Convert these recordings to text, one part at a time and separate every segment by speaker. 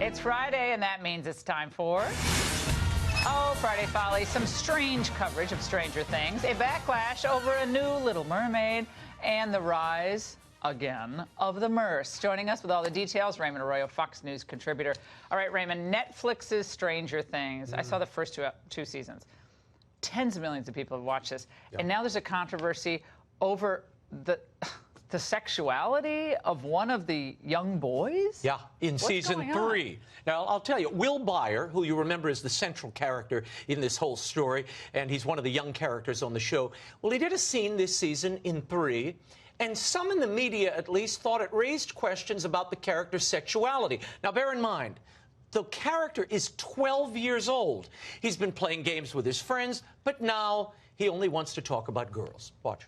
Speaker 1: It's Friday, and that means it's time for... Oh, Friday Follies, some strange coverage of Stranger Things, a backlash over a new Little Mermaid, and the rise, again, of the Merce. Joining us with all the details, Raymond Arroyo, Fox News contributor. All right, Raymond, Netflix's Stranger Things. I saw the first two seasons. Tens of millions of people have watched this. Yep. And now there's a controversy over the sexuality of one of the young boys?
Speaker 2: Yeah, in season 3. Now, I'll tell you, Will Byers, who you remember is the central character in this whole story, and he's one of the young characters on the show. Well, he did a scene this season in 3, and some in the media, at least, thought it raised questions about the character's sexuality. Now, bear in mind, the character is 12 years old. He's been playing games with his friends, but now he only wants to talk about girls. Watch.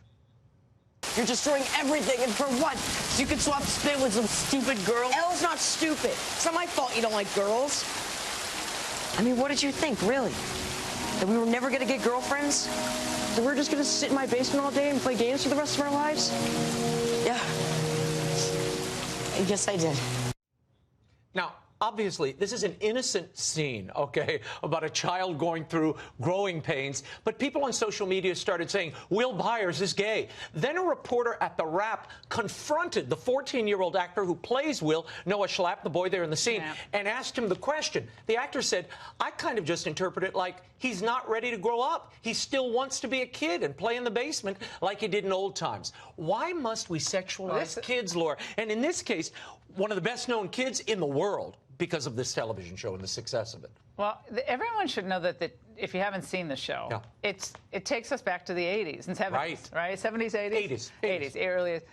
Speaker 3: You're destroying everything, and for what? So you can swap spit with some stupid girl? Elle's not stupid. It's not my fault you don't like girls. I mean, what did you think, really? That we were never going to get girlfriends? That we were just going to sit in my basement all day and play games for the rest of our lives? Yeah. Yes, I did.
Speaker 2: Now, obviously, this is an innocent scene, okay, about a child going through growing pains. But people on social media started saying, Will Byers is gay. Then a reporter at The Wrap confronted the 14-year-old actor who plays Will, Noah Schnapp, the boy there in the scene, and asked him the question. The actor said, I kind of just interpret it like he's not ready to grow up. He still wants to be a kid and play in the basement like he did in old times. Why must we sexualize kids, Laura? And in this case, one of the best-known kids in the world, because of this television show and the success of it.
Speaker 1: Well, everyone should know that if you haven't seen the show, it takes us back to the 80s and 70s, right? 70s, 80s? 80s, earliest.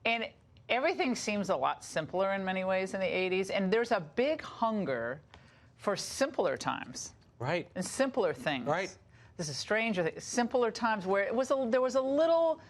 Speaker 1: And everything seems a lot simpler in many ways in the 80s, and there's a big hunger for simpler times.
Speaker 2: Right.
Speaker 1: And simpler things.
Speaker 2: Right.
Speaker 1: This is Stranger Things, simpler times where there was a little...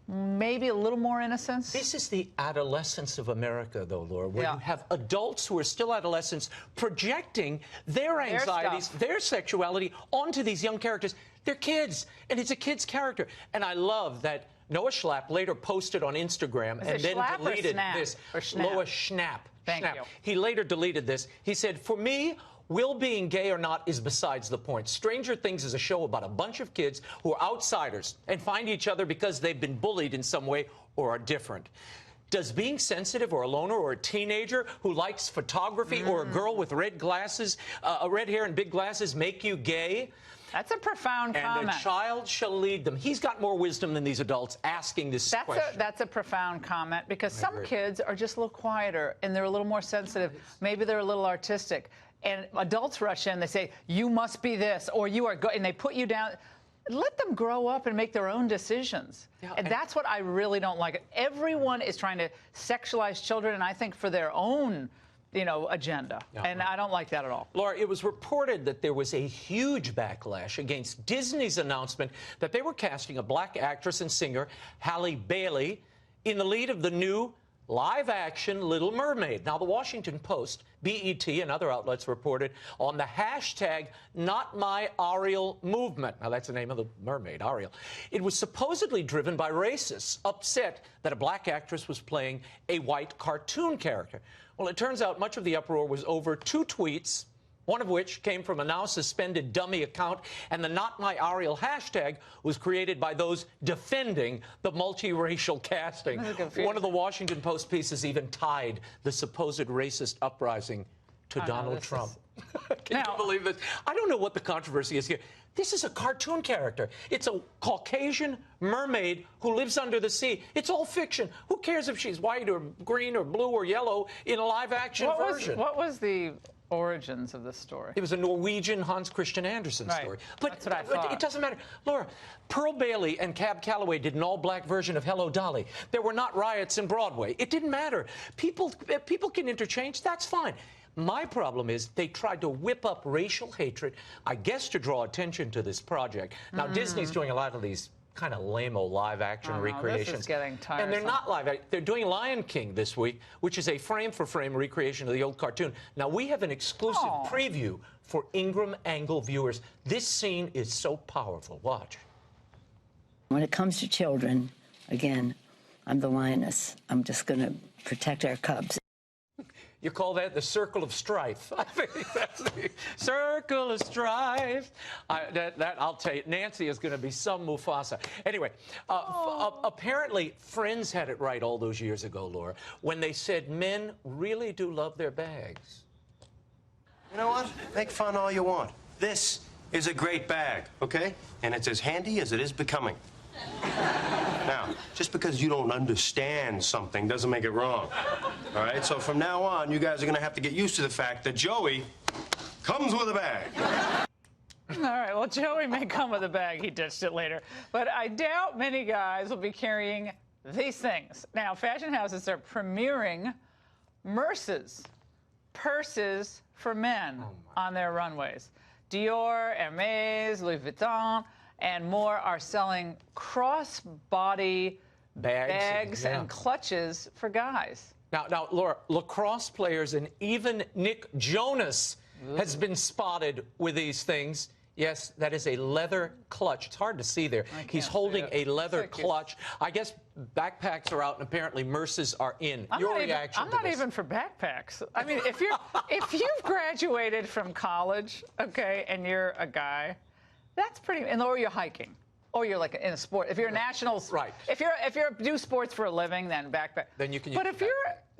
Speaker 1: maybe a little more innocence.
Speaker 2: This is the adolescence of America, though, Laura, where you have adults who are still adolescents projecting their anxieties, their sexuality onto these young characters. They're kids, and it's a kid's character. And I love that Noah Schnapp later posted on Instagram and then deleted this. Noah Schnapp.
Speaker 1: Thank you.
Speaker 2: He later deleted this. He said, for me, Will being gay or not is besides the point. Stranger Things is a show about a bunch of kids who are outsiders and find each other because they've been bullied in some way or are different. Does being sensitive or a loner or a teenager who likes photography or a girl with red glasses, red hair and big glasses make you gay?
Speaker 1: That's a profound comment.
Speaker 2: And a child shall lead them. He's got more wisdom than these adults asking this question.
Speaker 1: That's a profound comment because some kids are just a little quieter and they're a little more sensitive. Maybe they're a little artistic. And adults rush in, they say, you must be this, or you are good, and they put you down. Let them grow up and make their own decisions. Yeah, and that's what I really don't like. Everyone is trying to sexualize children, and I think for their own, agenda. Yeah, and I don't like that at all.
Speaker 2: Laura, it was reported that there was a huge backlash against Disney's announcement that they were casting a black actress and singer, Halle Bailey, in the lead of the new live-action Little Mermaid. Now, the Washington Post, BET, and other outlets reported on the hashtag #NotMyAriel movement. Now, that's the name of the mermaid, Ariel. It was supposedly driven by racists upset that a black actress was playing a white cartoon character. Well, it turns out much of the uproar was over 2 tweets, one of which came from a now-suspended dummy account, and the #NotMyAriel hashtag was created by those defending the multiracial casting. One of the Washington Post pieces even tied the supposed racist uprising to Donald Trump. Can you believe this? I don't know what the controversy is here. This is a cartoon character. It's a Caucasian mermaid who lives under the sea. It's all fiction. Who cares if she's white or green or blue or yellow in a live-action version?
Speaker 1: What was the origins of this story?
Speaker 2: It was a Norwegian Hans Christian Andersen story. But
Speaker 1: that's what I thought.
Speaker 2: It doesn't matter. Laura, Pearl Bailey and Cab Calloway did an all-black version of Hello, Dolly. There were not riots in Broadway. It didn't matter. People can interchange. That's fine. My problem is they tried to whip up racial hatred, I guess, to draw attention to this project. Now, Disney's doing a lot of these kind of lame-o live-action recreations.
Speaker 1: This is getting tiresome.
Speaker 2: And they're not live. They're doing Lion King this week, which is a frame-for-frame recreation of the old cartoon. Now, we have an exclusive preview for Ingram Angle viewers. This scene is so powerful. Watch.
Speaker 4: When it comes to children, again, I'm the lioness. I'm just going to protect our cubs.
Speaker 2: You call that the circle of strife. I think that's the circle of strife. I'll tell you, Nancy is going to be some Mufasa. Anyway, apparently Friends had it right all those years ago, Laura, when they said men really do love their bags.
Speaker 5: You know what? Make fun all you want. This is a great bag, okay? And it's as handy as it is becoming. Now, just because you don't understand something doesn't make it wrong. All right? So from now on, you guys are going to have to get used to the fact that Joey comes with a bag.
Speaker 1: All right, well, Joey may come with a bag. He ditched it later. But I doubt many guys will be carrying these things. Now, fashion houses are premiering purses for men on their runways. Dior, Hermes, Louis Vuitton, and more are selling cross-body bags and clutches for guys.
Speaker 2: Now, Laura, lacrosse players and even Nick Jonas has been spotted with these things. Yes, that is a leather clutch. It's hard to see there. He's holding a leather clutch. I guess backpacks are out, and apparently Merces are in. Your reaction to this?
Speaker 1: I'm not even for backpacks. I mean, if you've graduated from college, okay, and you're a guy, that's pretty. Or you're hiking, or you're like in a sport. If you're a national,
Speaker 2: right?
Speaker 1: If you do sports for a living, then backpack.
Speaker 2: Then you can.
Speaker 1: But if you're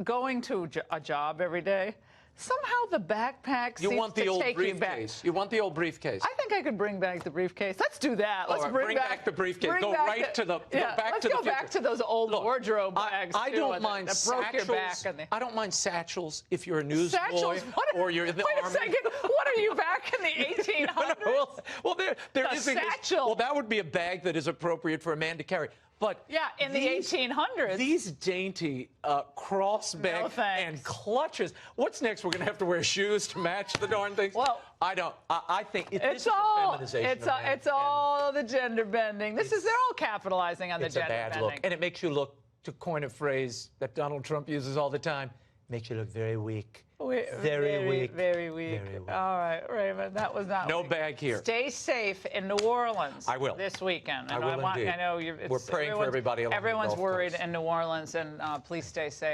Speaker 1: going to a job every day, somehow the backpack seems to take you back.
Speaker 2: You want the old briefcase.
Speaker 1: I think I could bring back the briefcase. Let's do that. Let's
Speaker 2: bring back the briefcase. Go right to the.
Speaker 1: Let's go back to those old wardrobe bags.
Speaker 2: I don't mind
Speaker 1: that broke your back.
Speaker 2: I don't mind satchels if you're a newsboy or you're in the army.
Speaker 1: Wait a second. What are you back in the 1800s?
Speaker 2: Well, there is a
Speaker 1: satchel.
Speaker 2: Well, that would be a bag that is appropriate for a man to carry. But
Speaker 1: yeah, in the 1800s.
Speaker 2: These dainty cross bags and clutches. What's next? We're going to have to wear shoes to match the darn things? Well, I don't. I think this is a feminization.
Speaker 1: It's all the gender bending. They're all capitalizing on the gender bending.
Speaker 2: It's a bad look. And it makes you look, to coin a phrase that Donald Trump uses all the time, makes you look very weak. Very weak.
Speaker 1: Very weak. All right, Raymond, that was not
Speaker 2: no bag here.
Speaker 1: Stay safe in New Orleans.
Speaker 2: I will.
Speaker 1: This weekend.
Speaker 2: I will indeed.
Speaker 1: I know
Speaker 2: we're praying for everybody along
Speaker 1: Everyone's
Speaker 2: the Gulf
Speaker 1: worried
Speaker 2: Coast.
Speaker 1: in New Orleans, and please stay safe.